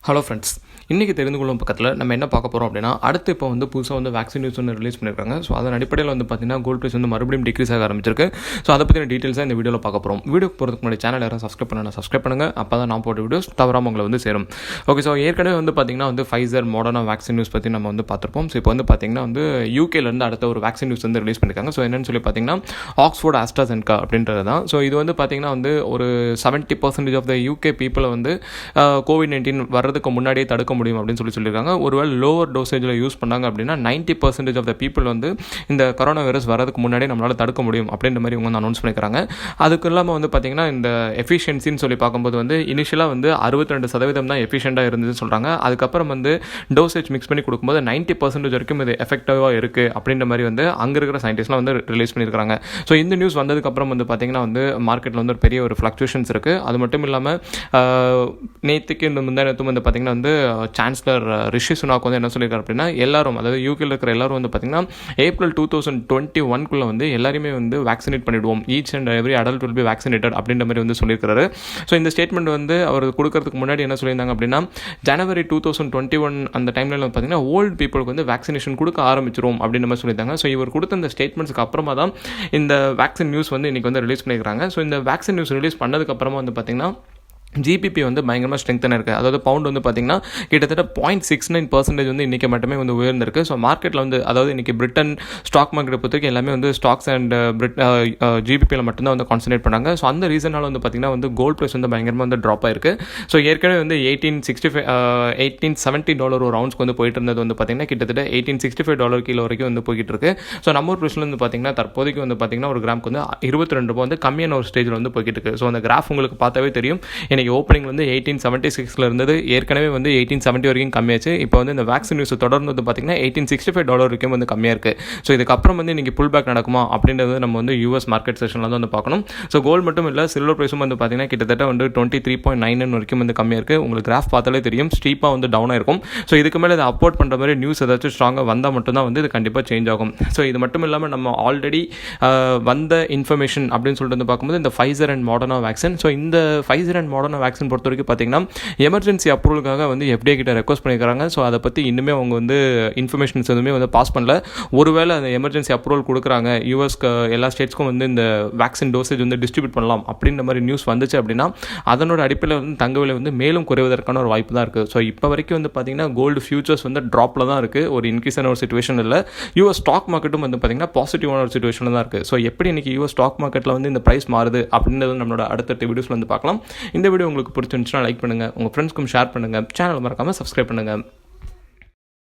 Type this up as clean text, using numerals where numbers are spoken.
Hello friends, இன்றைக்கி தெரிந்து கொள்ளும் பக்கத்தில் நம்ம என்ன பார்க்க போகிறோம் அப்படின்னா, அடுத்து இப்போ வந்து புதுசாக வந்து வேக்சின் நியூஸ் வந்து ரிலீஸ் பண்ணியிருக்காங்க. ஸோ அதன் அடிப்படையில் வந்து பார்த்திங்கன்னா கோல்ட் ப்ரைஸ் வந்து மறுபடியும் டிக்ரீஸ் ஆக ஆரம்பிச்சிருக்கு. ஸோ அதை பற்றின டீட்டெயில்ஸாக இந்த வீடியோவில் பார்க்க போகிறோம். வீடியோக்கு போகிறதுக்கு முன்னாடி சேனல் யாரும் சப்ஸ்கிரைப் பண்ணுங்கள். அப்போ தான் நான் போட்ட வீடியோஸ் தவறாமல் உங்களை வந்து சேரும். ஓகே, ஸோ ஏற்கனவே வந்து பார்த்திங்கன்னா வந்து ஃபைசர் மாடர்னா வேக்சின் நியூஸ் பற்றி நம்ம வந்து பார்த்துருப்போம். ஸோ இப்போ வந்து பார்த்திங்கன்னா வந்து யூகேலேருந்து அடுத்த ஒரு வேக்சின் நியூஸ் வந்து ரிலீஸ் பண்ணியிருக்காங்க. ஸோ என்னென்னு சொல்லி பார்த்திங்கன்னா ஆக்ஸ்ஃபோர்ட் ஆஸ்ட்ராசெனகா அப்படின்றது தான். ஸோ இது வந்து பார்த்திங்கன்னா வந்து ஒரு 70% ஆஃப் த யூகே பீப்புளை வந்து COVID-19 வர்றதுக்கு முன்னாடியே தடுக்க முடியும் அப்படின்னு சொல்லியிருக்காங்க. ஒருவேளை லோவர் டோசேஜில் யூஸ் பண்ணாங்க அப்படின்னா 90% ஆஃப் த பீப்புள் வந்து இந்த கொரோனா வைரஸ் வரதுக்கு முன்னாடியே நம்மளால் தடுக்க முடியும் அப்படின்ற மாதிரி இவங்க வந்து அனௌன்ஸ் பண்ணிக்கிறாங்க. அதுக்கு இல்லாமல் வந்து பார்த்திங்கன்னா இந்த எஃபிஷியன்சின்னு சொல்லி பார்க்கும்போது வந்து இனிஷியலாக வந்து 62% தான் எஃபிஷியண்டாக இருந்ததுன்னு சொல்கிறாங்க. அதுக்கப்புறம் வந்து டோசேஜ் மிக்ஸ் பண்ணி கொடுக்கும்போது 90% வரைக்கும் இது எஃபெக்டிவாக இருக்குது அப்படின்ற மாதிரி வந்து அங்கே இருக்கிற சயின்டிஸ்ட்லாம் வந்து ரிலீஸ் பண்ணியிருக்காங்க. ஸோ இந்த நியூஸ் வந்ததுக்கப்புறம் வந்து பார்த்திங்கன்னா வந்து மார்க்கெட்டில் வந்து ஒரு பெரிய ஒரு ஃப்ளக்சுவேஷன்ஸ் இருக்குது. அது மட்டும் இல்லாமல் நேற்றுக்கு இந்த முந்தானத்தும் வந்து பார்த்திங்கன்னா வந்து சான்சலர் ரிஷி சுனாக் வந்து என்ன சொல்லியிருக்காரு அப்படின்னா, எல்லாரும் அதாவது யூகேல இருக்கிற எல்லாரும் வந்து பார்த்திங்கன்னா ஏப்ரல் 2021 வந்து எல்லாருமே வந்து வேக்சினேட் பண்ணிவிடுவோம், each and every adult will be vaccinated அப்படின்ற மாதிரி வந்து சொல்லியிருக்காரு. ஸோ இந்த ஸ்டேட்மெண்ட் வந்து அவர் கொடுக்கறதுக்கு முன்னாடி என்ன சொல்லியிருந்தாங்க அப்படின்னா, ஜனவரி 2021 அந்த டைமில் வந்து பார்த்திங்கன்னா ஓல்டு பீப்புளுக்கு வந்து வேக்சினேஷன் கொடுக்க ஆரம்பிச்சிரும் அப்படின்ற மாதிரி சொல்லியிருந்தாங்க. ஸோ இவர் கொடுத்த இந்த ஸ்டேட்மெண்ட்ஸ்க்கு அப்புறமா தான் இந்த வேக்சின் நியூஸ் வந்து இன்றைக்கி வந்து ரிலீஸ் பண்ணியிருக்காங்க. ஸோ இந்த வேக்சின் நியூஸ் ரிலீஸ் பண்ணதுக்கப்புறமா வந்து பார்த்திங்கன்னா ஜிபிபி வந்து பயங்கரமாக ஸ்ட்ரெங்தனாக இருக்குது. அதாவது பவுண்ட் வந்து பார்த்திங்கன்னா கிட்டத்தட்ட 0.69% வந்து இன்றைக்கி மட்டுமே வந்து உயர்ந்திருக்கு. ஸோ மார்க்கெட்டில் வந்து அதாவது இன்றைக்கி பிரிட்டன் ஸ்டாக் மார்க்கெட்டை பொறுத்தவரைக்கும் எல்லாமே வந்து ஸ்டாக்ஸ் அண்ட் ஜிபிபியில் மட்டும்தான் வந்து கான்சன்ட்ரேட் பண்ணாங்க. ஸோ அந்த ரீசனால் வந்து பார்த்திங்கன்னா வந்து கோல்ட் ப்ரைஸ் வந்து பயங்கரமாக வந்து ட்ராப் ஆயிருக்கு. ஸோ ஏற்கனவே வந்து $1870 ஒரு ரவுண்ட்ஸ்க்கு வந்து போயிட்டு இருந்தது வந்து பார்த்திங்கன்னா கிட்டத்தட்ட $1865 கீழே வரைக்கும் வந்து போய்கிட்டு இருக்கு. ஸோ நம்ம ஒரு ப்ரைஸில் வந்து பார்த்திங்கன்னா தற்போதைக்கு வந்து பார்த்திங்கன்னா ஒரு கிராமுக்கு வந்து $22 வந்து கம்மியான ஒரு ஸ்டேஜில் வந்து போய்கிட்டு இருக்கு. ஸோ அந்த கிராஃப் உங்களுக்கு பார்த்தாவே தெரியும். ஓப்பனிங் வந்து 1876 இருந்தது, ஏற்கனவே வந்து 1870 வரைக்கும் கம்மியாச்சு. இப்போ வந்து இந்த வேக்சின் நியூஸ் தொடர்ந்து வந்து பார்த்தீங்கன்னா $1865 வரைக்கும் வந்து கம்மியாக இருக்குது. ஸோ இதுக்கப்புறம் வந்து இன்றைக்கி புல் பேக் நடக்குமா அப்படின்றது நம்ம வந்து யூஎஸ் மார்க்கெட் செஷனில் வந்து பார்க்கணும். ஸோ கோல்டு மட்டும் இல்லை, சில்வர் ப்ரைஸும் வந்து பார்த்தீங்கன்னா கிட்டத்தட்ட வந்து 23.99 வரைக்கும் வந்து கம்மியாக இருக்குது. உங்களுக்கு கிராஃப் பார்த்தாலே தெரியும், ஸ்டீப்பாக வந்து டவுனாக இருக்கும். ஸோ இதுக்கு மேலே இதை அப்போர்ட் பண்ணுற மாதிரி நியூஸ் ஏதாச்சும் ஸ்ட்ராங்காக வந்தால் மட்டும்தான் வந்து இது கண்டிப்பாக சேஞ்ச் ஆகும். ஸோ இது மட்டும் இல்லாமல் நம்ம ஆல்ரெடி வந்த இன்ஃபர்மேஷன் அப்படின்னு சொல்லிட்டு வந்து பார்க்கும்போது இந்த ஃபைசர் அண்ட் மாடர்னா வேக்சின். ஸோ இந்த ஃபைசர் அண்ட் மாடர்னா வேக்சின் பொறுத்த வரைக்கும் பார்த்தீங்கன்னா எமர்ஜென்சி அப்ரூவலுக்காக வந்து FDA கிட்ட ரெக்வஸ்ட் பண்ணிக்கிறாங்க. ஸோ அதை பற்றி இன்னுமே அவங்க வந்து இன்ஃபர்மேஷன்ஸ் எதுவுமே வந்து பாஸ் பண்ணல. ஒருவேளை அந்த எமர்ஜென்சி அப்ரூவல் கொடுக்குறாங்க, யூஎஸ்க்கு எல்லா ஸ்டேட்ஸ்க்கும் வந்து இந்த வேக்சின் டோசேஜ் வந்து டிஸ்ட்ரிபியூட் பண்ணலாம் அப்படின்ற மாதிரி நியூஸ் வந்துச்சு அப்படின்னா அதனோட அடிப்படையில் வந்து தங்க விலை வந்து மேலும் குறைவதற்கான ஒரு வாய்ப்பு தான் இருக்குது. ஸோ இப்போ வரைக்கும் வந்து பார்த்திங்கன்னா கோல்டு ஃபியூச்சர்ஸ் வந்து ட்ராப்பில் தான் இருக்குது, ஒரு இன்க்ரீஸான ஒரு சிச்சுவேஷன் இல்லை. யூஎஸ் ஸ்டாக் மார்க்கெட்டும் வந்து பார்த்திங்கன்னா பாசிட்டிவான ஒரு சிச்சுவேஷனில் தான் இருக்குது. ஸோ எப்படி இன்றைக்கி யூஎஸ் ஸ்டாக் மார்க்கெட்டில் வந்து இந்த ப்ரைஸ் மாறுது அப்படின்றது நம்மளோட அடுத்த வீடியோஸில் வந்து பார்க்கலாம். இந்த வீடியோ உங்களுக்கு பிடிச்சிருந்துச்சுன்னா லைக் பண்ணுங்கள், உங்கள் ஃப்ரெண்ட்ஸ்க்கும் ஷேர் பண்ணுங்கள், சேனல் மறக்காமல் சப்ஸ்கிரைப் பண்ணுங்கள்.